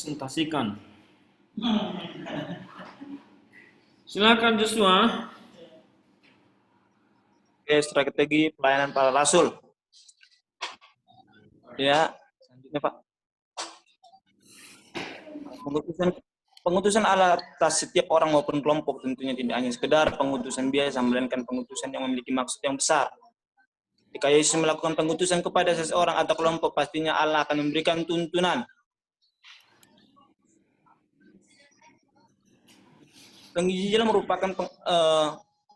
presentasikan. Silakan Joshua. Oke, strategi pelayanan para rasul. Ya, selanjutnya Pak. Pengutusan Allah atas setiap orang maupun kelompok tentunya tidak hanya sekedar pengutusan biasa, melainkan pengutusan yang memiliki maksud yang besar. Jika Yesus melakukan pengutusan kepada seseorang atau kelompok, pastinya Allah akan memberikan tuntunan. Penginjilan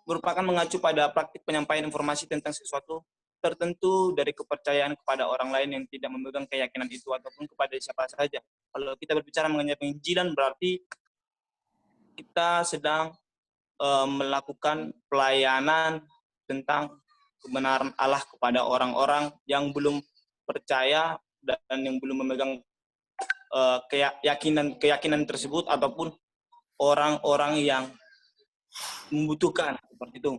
merupakan mengacu pada praktik penyampaian informasi tentang sesuatu tertentu dari kepercayaan kepada orang lain yang tidak memegang keyakinan itu ataupun kepada siapa saja. Kalau kita berbicara mengenai penginjilan, berarti kita sedang melakukan pelayanan tentang kebenaran Allah kepada orang-orang yang belum percaya dan yang belum memegang keyakinan tersebut ataupun orang-orang yang membutuhkan seperti itu.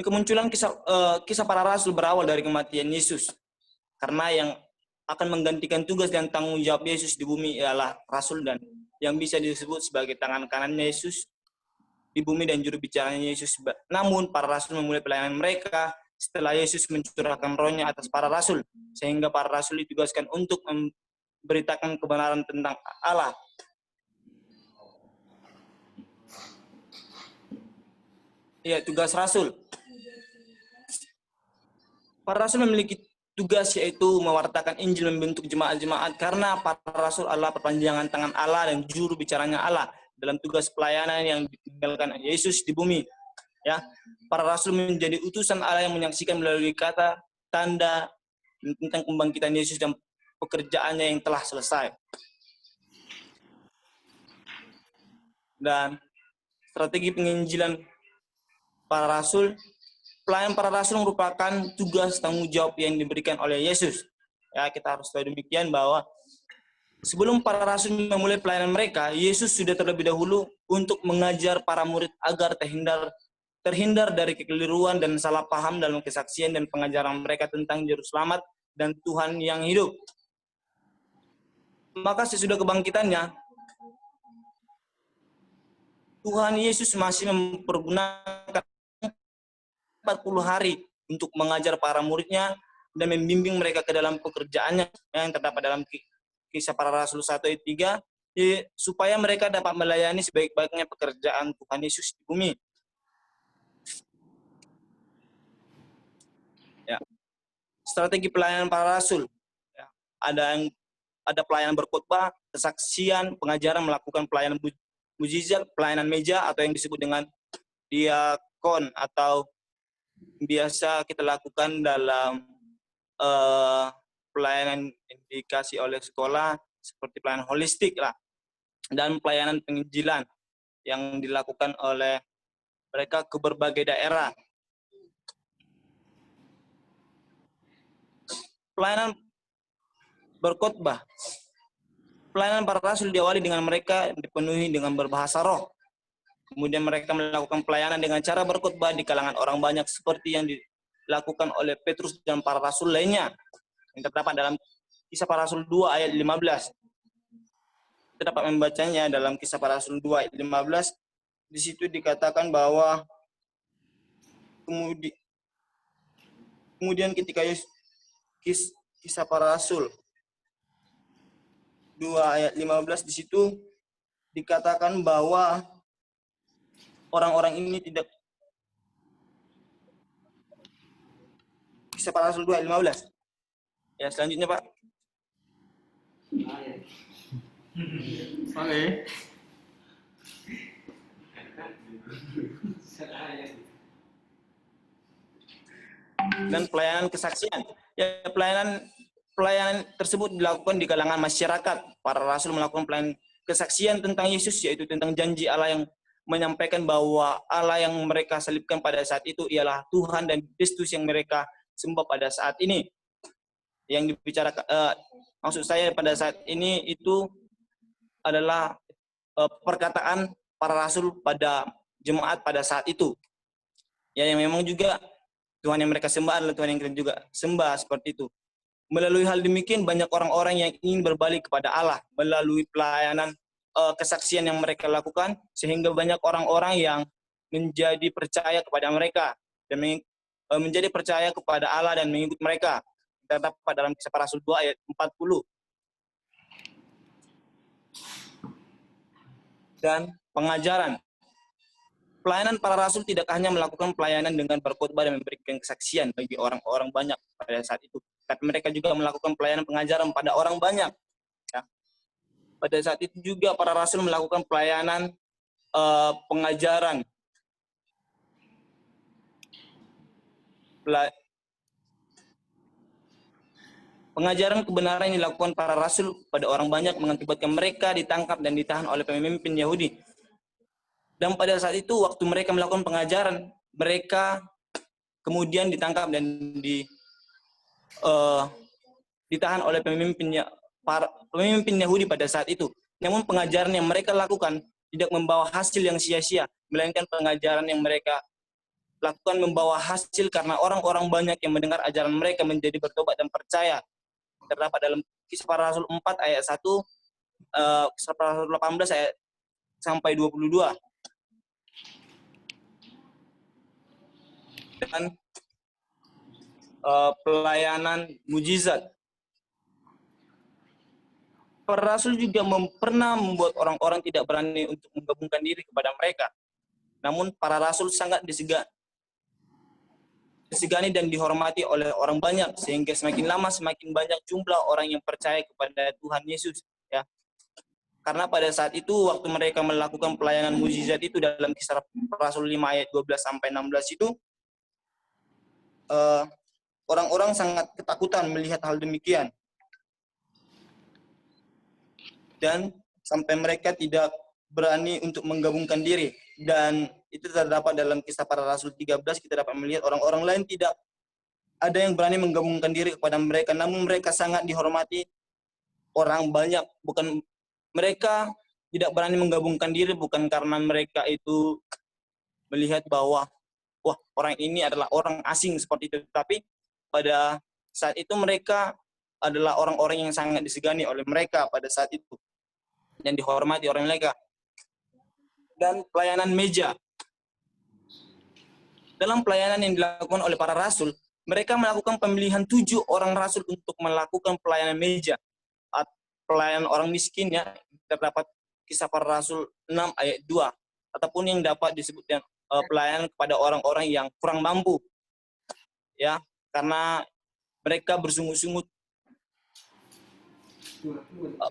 Kemunculan kisah para rasul berawal dari kematian Yesus, karena yang akan menggantikan tugas dan tanggung jawab Yesus di bumi ialah rasul dan yang bisa disebut sebagai tangan kanan Yesus di bumi dan juru bicaranya Yesus. Namun para rasul memulai pelayanan mereka setelah Yesus mencurahkan rohnya atas para rasul, sehingga para rasul ditugaskan untuk memberitakan kebenaran tentang Allah. Ya, tugas rasul. Para rasul memiliki tugas yaitu mewartakan Injil, membentuk jemaat-jemaat, karena para rasul adalah perpanjangan tangan Allah dan juru bicaranya Allah dalam tugas pelayanan yang ditinggalkan Yesus di bumi. Ya, para rasul menjadi utusan Allah yang menyaksikan melalui kata, tanda tentang kebangkitan Yesus dan pekerjaannya yang telah selesai. Dan strategi penginjilan para rasul, pelayanan para rasul merupakan tugas tanggung jawab yang diberikan oleh Yesus. Ya, kita harus tahu demikian bahwa sebelum para rasul memulai pelayanan mereka, Yesus sudah terlebih dahulu untuk mengajar para murid agar terhindar dari kekeliruan dan salah paham dalam kesaksian dan pengajaran mereka tentang juru selamat dan Tuhan yang hidup. Maka sesudah kebangkitannya, Tuhan Yesus masih mempergunakan 40 hari untuk mengajar para muridnya dan membimbing mereka ke dalam pekerjaannya yang terdapat dalam Kisah Para Rasul 1 ayat 3, supaya mereka dapat melayani sebaik-baiknya pekerjaan Tuhan Yesus di bumi. Ya. Strategi pelayanan para rasul. Ya. Ada pelayanan berkhotbah, kesaksian, pengajaran, melakukan pelayanan mujizat, pelayanan meja atau yang disebut dengan diakon atau biasa kita lakukan dalam pelayanan yang dikasih oleh sekolah seperti pelayanan holistik lah, dan pelayanan penginjilan yang dilakukan oleh mereka ke berbagai daerah. Pelayanan berkhotbah. Pelayanan para rasul diawali dengan mereka dipenuhi dengan berbahasa roh. Kemudian mereka melakukan pelayanan dengan cara berkhotbah di kalangan orang banyak seperti yang dilakukan oleh Petrus dan para rasul lainnya yang terdapat dalam Kisah Para Rasul 2 ayat 15. Kita dapat membacanya dalam Kisah Para Rasul 2 ayat 15. Di situ dikatakan bahwa kemudian ketika Kisah Para Rasul 2 ayat 15 di situ dikatakan bahwa orang-orang ini tidak. Kisah Para Rasul 2 ayat 15. Ya, selanjutnya Pak. Oke. Dan pelayanan kesaksian. Ya, pelayanan tersebut dilakukan di kalangan masyarakat. Para rasul melakukan pelayanan kesaksian tentang Yesus, yaitu tentang janji Allah yang menyampaikan bahwa Allah yang mereka salibkan pada saat itu ialah Tuhan dan Kristus yang mereka sembah pada saat ini. Yang dibicarakan, maksud saya pada saat ini itu adalah perkataan para rasul pada jemaat pada saat itu. Ya, yang memang juga Tuhan yang mereka sembah adalah Tuhan yang kita juga sembah, seperti itu. Melalui hal demikian banyak orang-orang yang ingin berbalik kepada Allah melalui pelayanan kesaksian yang mereka lakukan, sehingga banyak orang-orang yang menjadi percaya kepada mereka dan menjadi percaya kepada Allah dan mengikut mereka. Terdapat dalam Kisah Para Rasul 2 ayat 40. Dan pengajaran. Pelayanan para rasul tidak hanya melakukan pelayanan dengan berkhotbah dan memberikan kesaksian bagi orang-orang banyak pada saat itu, tapi mereka juga melakukan pelayanan pengajaran pada orang banyak. Ya. Pada saat itu juga para rasul melakukan pelayanan pengajaran. Pengajaran kebenaran yang dilakukan para rasul pada orang banyak mengakibatkan mereka ditangkap dan ditahan oleh pemimpin Yahudi. Dan pada saat itu waktu mereka melakukan pengajaran, mereka kemudian ditangkap dan ditahan oleh pemimpin Yahudi pada saat itu. Namun pengajaran yang mereka lakukan tidak membawa hasil yang sia-sia, melainkan pengajaran yang mereka lakukan membawa hasil karena orang-orang banyak yang mendengar ajaran mereka menjadi bertobat dan percaya. Terdapat dalam Kisah Para Rasul 4 ayat 1, Kisah Para Rasul 18 ayat sampai 22. Dan pelayanan mujizat. Para rasul juga pernah membuat orang-orang tidak berani untuk menggabungkan diri kepada mereka. Namun para rasul sangat disegani dan dihormati oleh orang banyak, sehingga semakin lama semakin banyak jumlah orang yang percaya kepada Tuhan Yesus. Ya. Karena pada saat itu waktu mereka melakukan pelayanan mujizat itu dalam Kisah Rasul 5 ayat 12 sampai 16 itu, orang-orang sangat ketakutan melihat hal demikian. Dan sampai mereka tidak berani untuk menggabungkan diri. Dan itu terdapat dalam Kisah Para Rasul 13, kita dapat melihat orang-orang lain tidak ada yang berani menggabungkan diri kepada mereka, namun mereka sangat dihormati orang banyak. Bukan mereka tidak berani menggabungkan diri bukan karena mereka itu melihat bahwa wah, orang ini adalah orang asing seperti itu, tapi pada saat itu mereka adalah orang-orang yang sangat disegani oleh mereka pada saat itu dan dihormati oleh mereka. Dan pelayanan meja. Dalam pelayanan yang dilakukan oleh para rasul, mereka melakukan pemilihan 7 orang rasul untuk melakukan pelayanan meja. Pelayanan orang miskin, ya, terdapat Kisah Para Rasul 6 ayat 2, ataupun yang dapat disebutkan pelayanan kepada orang-orang yang kurang mampu, ya, karena mereka bersungguh-sungguh,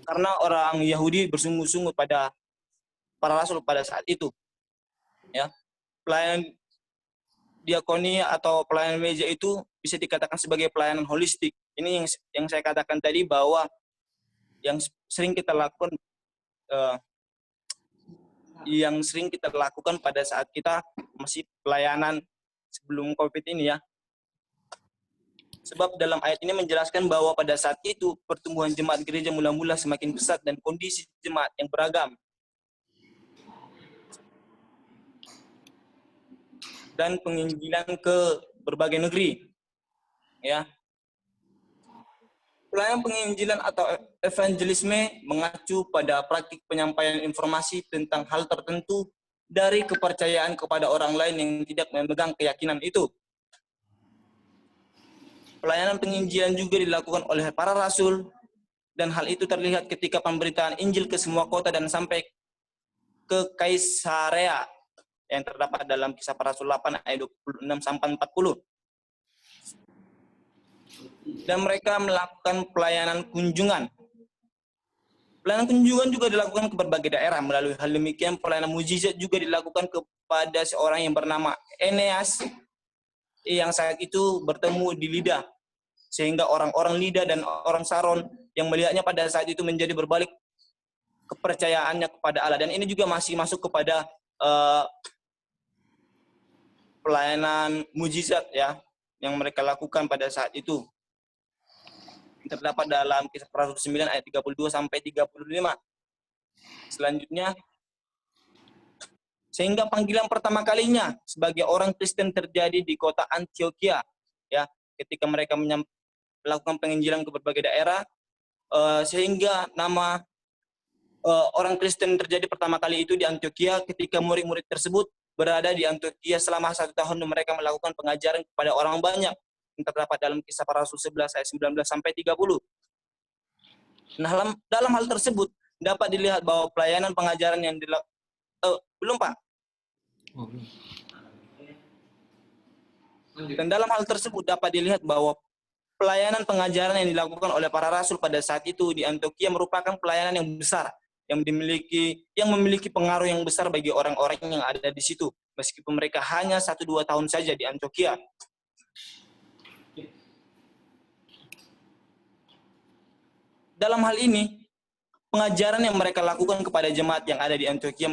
karena orang Yahudi bersungguh-sungguh pada para rasul pada saat itu, ya. Pelayanan diakoni atau pelayanan meja itu bisa dikatakan sebagai pelayanan holistik. Ini yang saya katakan tadi, bahwa yang sering kita lakukan pada saat kita masih pelayanan sebelum COVID ini, ya. Sebab dalam ayat ini menjelaskan bahwa pada saat itu pertumbuhan jemaat gereja mula-mula semakin pesat dan kondisi jemaat yang beragam. Dan penginjilan ke berbagai negeri, ya. Pelayanan penginjilan atau evangelisme mengacu pada praktik penyampaian informasi tentang hal tertentu dari kepercayaan kepada orang lain yang tidak memegang keyakinan itu. Pelayanan penginjilan juga dilakukan oleh para rasul, dan hal itu terlihat ketika pemberitaan Injil ke semua kota dan sampai ke Kaisarea yang terdapat dalam Kisah Para Rasul 8 ayat 26 sampai 40. Dan mereka melakukan pelayanan kunjungan. Pelayanan kunjungan juga dilakukan ke berbagai daerah. Melalui hal demikian, pelayanan mujizat juga dilakukan kepada seorang yang bernama Eneas, yang saat itu bertemu di Lida. Sehingga orang-orang Lida dan orang Saron yang melihatnya pada saat itu menjadi berbalik kepercayaannya kepada Allah. Dan ini juga masih masuk kepada pelayanan mujizat, ya, yang mereka lakukan pada saat itu. Terdapat dalam Kisah Para Rasul 9 ayat 32 sampai 35. Selanjutnya, Sehingga panggilan pertama kalinya sebagai orang Kristen terjadi di kota Antioquia, ya, ketika mereka melakukan penginjilan ke berbagai daerah, sehingga nama orang Kristen terjadi pertama kali itu di Antioquia ketika murid-murid tersebut berada di Antioquia selama 1 tahun dan mereka melakukan pengajaran kepada orang banyak yang terdapat dalam Kisah Para Rasul 11 ayat 19 sampai 30. Nah, dalam hal tersebut dapat dilihat bahwa pelayanan pengajaran yang belum Pak. Oh, belum. Dan dalam hal tersebut dapat dilihat bahwa pelayanan pengajaran yang dilakukan oleh para rasul pada saat itu di Antioquia merupakan pelayanan yang besar, yang memiliki pengaruh yang besar bagi orang-orang yang ada di situ, meskipun mereka hanya 1-2 tahun saja di Antioquia. Dalam hal ini, pengajaran yang mereka lakukan kepada jemaat yang ada di Antioquia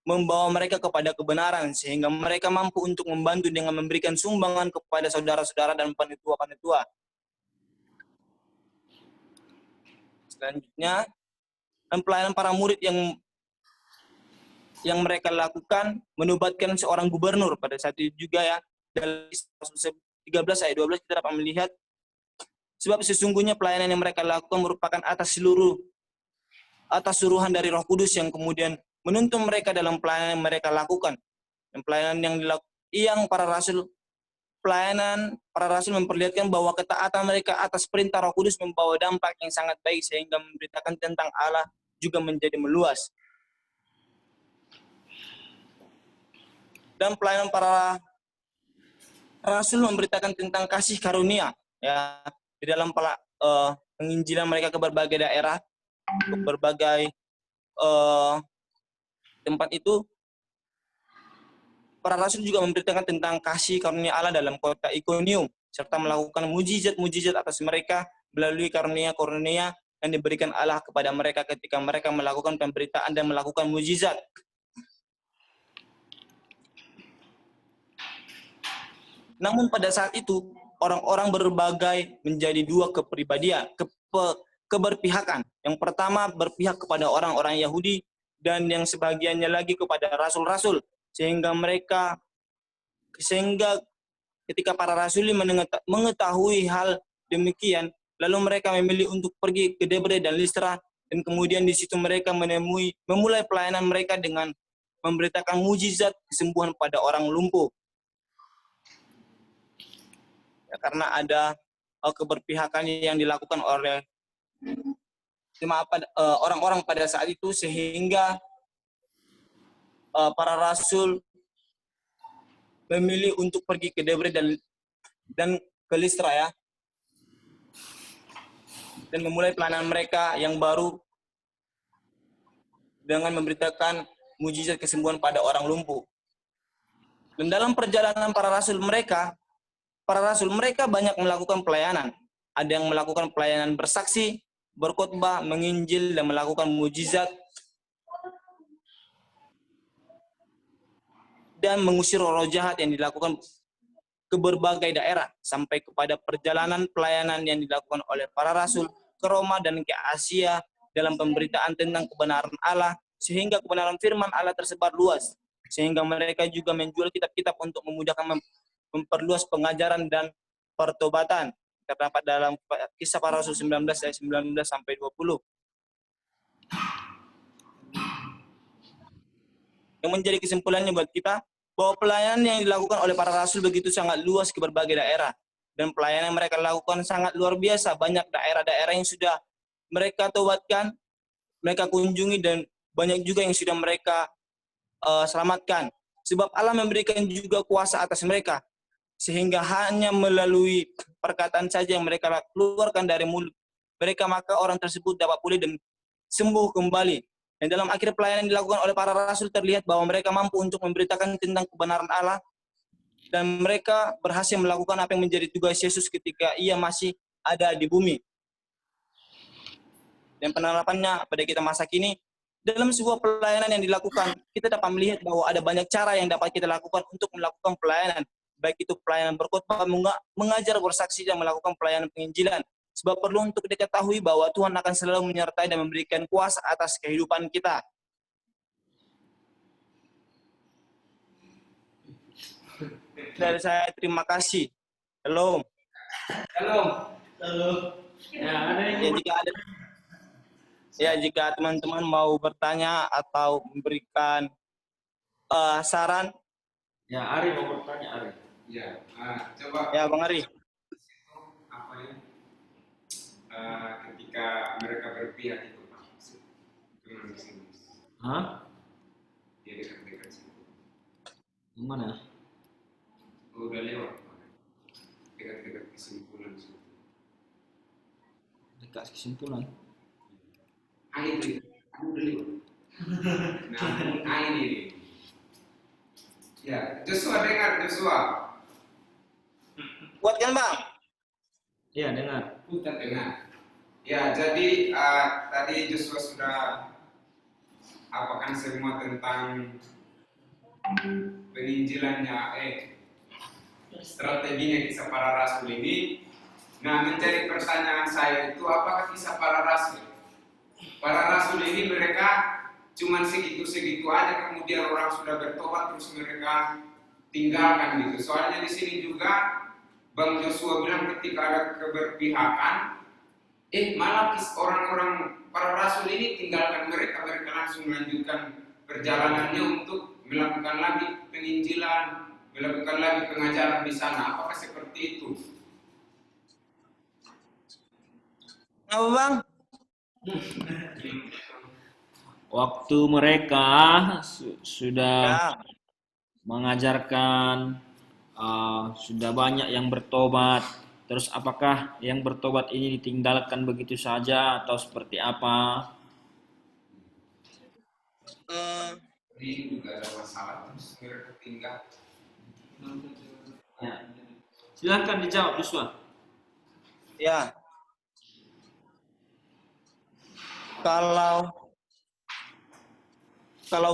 membawa mereka kepada kebenaran, sehingga mereka mampu untuk membantu dengan memberikan sumbangan kepada saudara-saudara dan panitua-panitua. Selanjutnya, pelayanan para murid yang mereka lakukan menubatkan seorang gubernur pada saat itu juga, ya. Dalam 13 ayat 12 kita dapat melihat, sebab sesungguhnya pelayanan yang mereka lakukan merupakan atas suruhan dari Roh Kudus yang kemudian menuntun mereka dalam pelayanan yang mereka lakukan. Dan pelayanan yang para rasul memperlihatkan bahwa ketaatan mereka atas perintah Roh Kudus membawa dampak yang sangat baik, sehingga memberitakan tentang Allah juga menjadi meluas. Dan pelayanan para rasul memberitakan tentang kasih karunia, ya, di dalam penginjilan mereka ke berbagai daerah, ke berbagai tempat itu. Para rasul juga memberitakan tentang kasih karunia Allah dalam kota Ikonium, serta melakukan mujizat-mujizat atas mereka melalui karunia-karunia yang diberikan Allah kepada mereka ketika mereka melakukan pemberitaan dan melakukan mujizat. Namun pada saat itu, orang-orang berbagai menjadi dua kepribadian, keberpihakan. Yang pertama berpihak kepada orang-orang Yahudi, dan yang sebagiannya lagi kepada rasul-rasul. Sehingga ketika para rasul mengetahui hal demikian, lalu mereka memilih untuk pergi ke Debre dan Listra, dan kemudian di situ mereka memulai pelayanan mereka dengan memberitakan mujizat kesembuhan pada orang lumpuh. Ya, karena ada keberpihakan yang dilakukan oleh orang-orang pada saat itu, sehingga para rasul memilih untuk pergi ke Debre dan ke Listra, ya, dan memulai pelayanan mereka yang baru dengan memberitakan mujizat kesembuhan pada orang lumpuh. Dan dalam perjalanan para rasul mereka banyak melakukan pelayanan. Ada yang melakukan pelayanan bersaksi, berkhotbah, menginjil, dan melakukan mujizat, dan mengusir roh jahat yang dilakukan ke berbagai daerah, sampai kepada perjalanan pelayanan yang dilakukan oleh para rasul ke Roma dan ke Asia dalam pemberitaan tentang kebenaran Allah, sehingga kebenaran firman Allah tersebar luas, sehingga mereka juga menjual kitab-kitab untuk memudahkan memperluas pengajaran dan pertobatan. Terdapat dalam Kisah Para Rasul 19 ayat 19 sampai 20. Yang menjadi kesimpulannya buat kita, bahwa pelayanan yang dilakukan oleh para rasul begitu sangat luas ke berbagai daerah. Dan pelayanan yang mereka lakukan sangat luar biasa. Banyak daerah-daerah yang sudah mereka tobatkan, mereka kunjungi, dan banyak juga yang sudah mereka selamatkan. Sebab Allah memberikan juga kuasa atas mereka, sehingga hanya melalui perkataan saja yang mereka keluarkan dari mulut mereka, maka orang tersebut dapat pulih dan sembuh kembali. Dan dalam akhir pelayanan yang dilakukan oleh para rasul terlihat bahwa mereka mampu untuk memberitakan tentang kebenaran Allah, dan mereka berhasil melakukan apa yang menjadi tugas Yesus ketika ia masih ada di bumi. Dan penerapannya pada kita masa kini, dalam sebuah pelayanan yang dilakukan, kita dapat melihat bahwa ada banyak cara yang dapat kita lakukan untuk melakukan pelayanan. Baik itu pelayanan berkhotbah, mengajar, bersaksi, dan melakukan pelayanan penginjilan. Sebab perlu untuk diketahui bahwa Tuhan akan selalu menyertai dan memberikan kuasa atas kehidupan kita. dari saya terima kasih. Shalom. Halo. Halo. Ya, ada yang Ya, jika teman-teman mau bertanya atau memberikan saran, Ya, Ari mau bertanya, Ari. Ya, coba ya Bang Ari. apa ya? Ketika mereka berpihak itu Pak, dengan di sini. Hah? Dia dekat-dekat sini. Yang mana? Udah lewat Pak. Dekat-dekat kesimpulan sini. Dekat kesimpulan. Itu udah lewat. Nah, ini. Ya, Joshua dengar Joshua. Kuat kan Bang? Iya, dengar. Putar dengar. Ya, jadi tadi Joshua sudah apakan semua tentang penginjilannya, strateginya kisah para rasul ini. Nah, menjadi pertanyaan saya itu apakah kisah para rasul? Para rasul ini mereka cuman segitu-segitu aja, kemudian orang sudah bertobat terus mereka tinggalkan gitu. Soalnya di sini juga Bang Joshua bilang ketika ada keberpihakan, malah orang-orang para rasul ini tinggalkan mereka langsung melanjutkan perjalanannya untuk melakukan lagi penginjilan, melakukan lagi pengajaran di sana. Apakah seperti itu? Apa Bang? Waktu mereka sudah Ya. mengajarkan, sudah banyak yang bertobat. Terus apakah yang bertobat ini ditinggalkan begitu saja atau seperti apa? Ini juga ada masalah terus mereka tinggal. Ya. Silahkan dijawab, Joshua. Ya. Kalau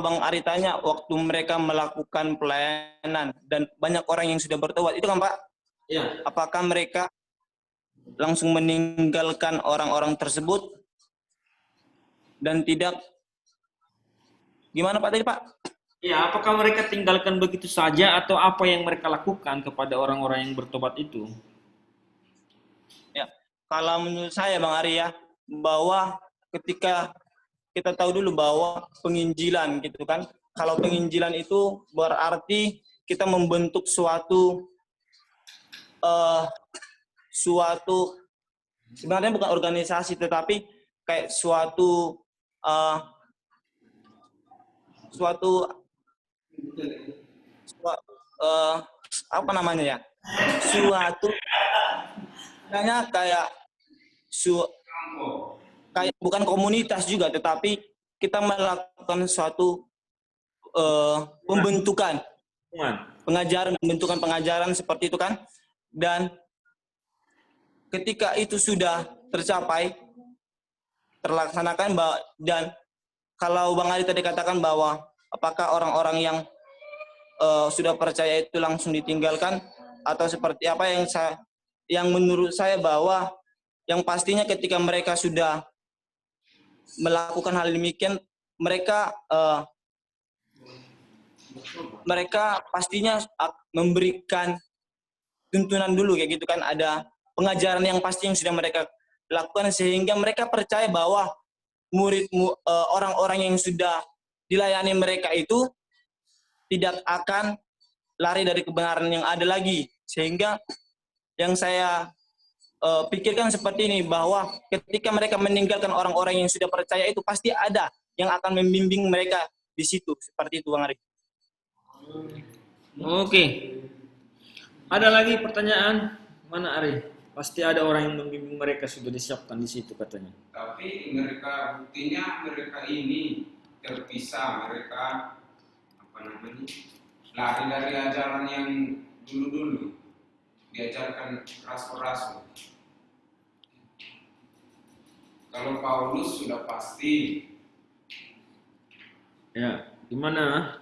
Bang Ari tanya waktu mereka melakukan pelayanan dan banyak orang yang sudah bertobat, itu kan Pak? Ya. Apakah mereka langsung meninggalkan orang-orang tersebut dan tidak gimana Pak tadi Pak? Ya, apakah mereka tinggalkan begitu saja atau apa yang mereka lakukan kepada orang-orang yang bertobat itu? Ya, kalau menurut saya Bang Ari ya, bahwa ketika kita tahu dulu bahwa penginjilan gitu kan, kalau penginjilan itu berarti kita membentuk suatu sebenarnya bukan organisasi tetapi kayak suatu apa namanya ya, suatu kayak kayak bukan komunitas juga tetapi kita melakukan suatu pembentukan pengajaran seperti itu kan, dan ketika itu sudah terlaksanakan dan kalau Bang Ari tadi katakan bahwa apakah orang-orang yang sudah percaya itu langsung ditinggalkan atau seperti apa, yang menurut saya bahwa yang pastinya ketika mereka sudah melakukan hal demikian, mereka pastinya memberikan tuntunan dulu kayak gitu kan, ada pengajaran yang pasti yang sudah mereka lakukan sehingga mereka percaya bahwa orang-orang yang sudah dilayani mereka itu tidak akan lari dari kebenaran yang ada lagi. Sehingga yang saya pikirkan seperti ini, bahwa ketika mereka meninggalkan orang-orang yang sudah percaya itu pasti ada yang akan membimbing mereka di situ, seperti itu Bang Ari. Oke. Ada lagi pertanyaan? Mana Ari? Pasti ada orang yang membimbing mereka, sudah disiapkan di situ katanya. Tapi buktinya mereka ini terpisah, mereka lari dari ajaran yang dulu-dulu diajarkan rasul-rasul. Kalau Paulus sudah pasti. Ya, gimana?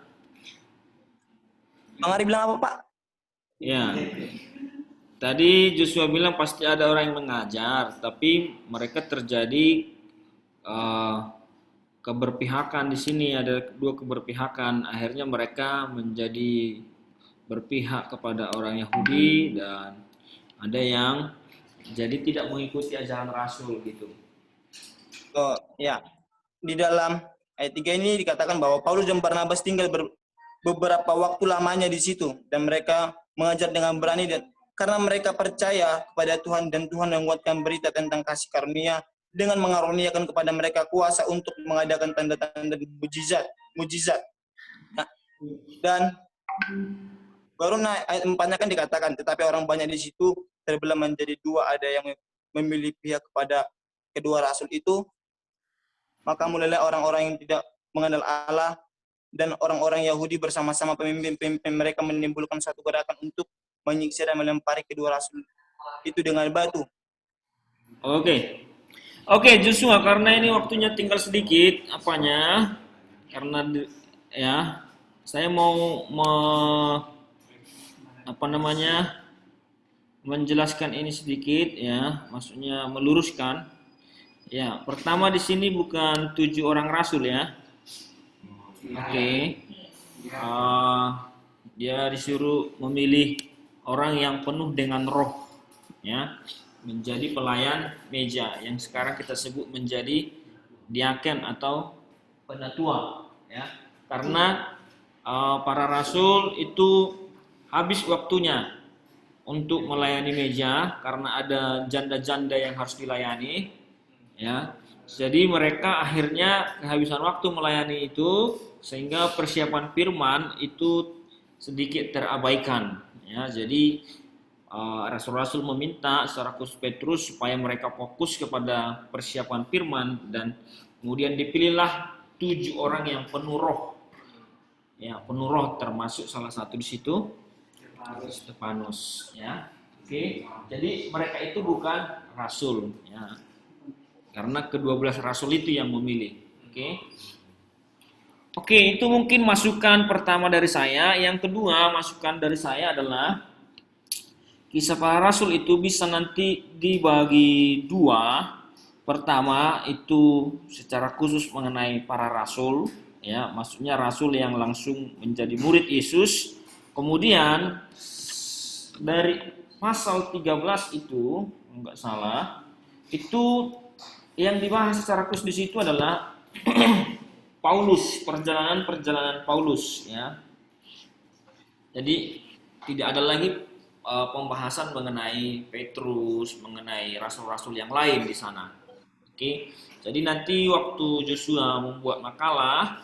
Bang Ari bilang apa Pak? Ya, tadi Joshua bilang pasti ada orang yang mengajar, tapi mereka terjadi keberpihakan di sini, ada dua keberpihakan. Akhirnya mereka menjadi berpihak kepada orang Yahudi dan ada yang jadi tidak mengikuti ajaran Rasul gitu. Oh, ya. Di dalam ayat 3 ini dikatakan bahwa Paulus dan Barnabas tinggal beberapa waktu lamanya di situ dan mereka mengajar dengan berani dan karena mereka percaya kepada Tuhan dan Tuhan menguatkan berita tentang kasih karunia dengan mengaruniakan kepada mereka kuasa untuk mengadakan tanda-tanda dan mujizat. Nah, dan baru ayat 4-nya kan dikatakan tetapi orang banyak di situ terbelah menjadi dua, ada yang memilih pihak kepada kedua rasul itu, maka mulailah orang-orang yang tidak mengenal Allah dan orang-orang Yahudi bersama-sama pemimpin-pemimpin mereka menimbulkan satu gerakan untuk menyiksa dan melempari kedua rasul itu dengan batu. Oke. Oke, Joshua, karena ini waktunya tinggal sedikit apanya? Karena ya, saya mau menjelaskan ini sedikit ya, maksudnya meluruskan. Ya, pertama di sini bukan 7 orang rasul ya. Oke. Dia disuruh memilih orang yang penuh dengan roh ya, menjadi pelayan meja yang sekarang kita sebut menjadi diaken atau penatua ya. Karena para rasul itu habis waktunya untuk melayani meja karena ada janda-janda yang harus dilayani ya. Jadi mereka akhirnya kehabisan waktu melayani itu sehingga persiapan firman itu sedikit terabaikan ya. Jadi rasul-rasul meminta secara khusus Petrus supaya mereka fokus kepada persiapan firman dan kemudian dipilihlah 7 orang yang penuh roh. Ya, penuh roh termasuk salah satu di situ Stefanus ya. Oke. Jadi mereka itu bukan rasul ya. Karena ke-12 rasul itu yang memilih. Oke, itu mungkin masukan pertama dari saya. Yang kedua, masukan dari saya adalah kisah para rasul itu bisa nanti dibagi dua. Pertama itu secara khusus mengenai para rasul, ya, maksudnya rasul yang langsung menjadi murid Yesus. Kemudian dari pasal 13 itu, enggak salah, itu yang dibahas secara khusus di situ adalah Paulus, perjalanan Paulus ya. Jadi tidak ada lagi pembahasan mengenai Petrus, mengenai rasul-rasul yang lain di sana. Oke. Jadi nanti waktu Joshua membuat makalah,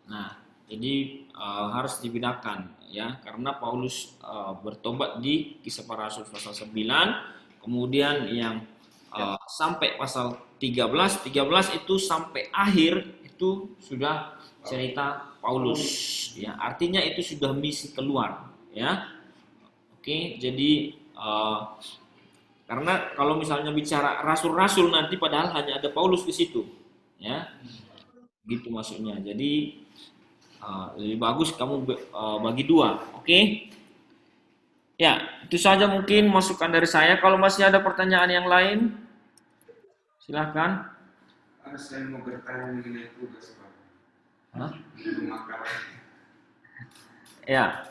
nah ini harus dibedakan ya, karena Paulus bertobat di Kisah Para Rasul pasal 9, kemudian yang sampai pasal 13 itu sampai akhir itu sudah cerita Paulus ya, artinya itu sudah misi keluar ya. Oke, jadi karena kalau misalnya bicara rasul-rasul nanti padahal hanya ada Paulus di situ ya, gitu maksudnya. Jadi lebih bagus kamu bagi dua. Oke. Ya, itu saja mungkin masukan dari saya. Kalau masih ada pertanyaan yang lain, silakan. Saya mau bertanya mengenai tugas, Pak. Hah? Belum makalah. Ya.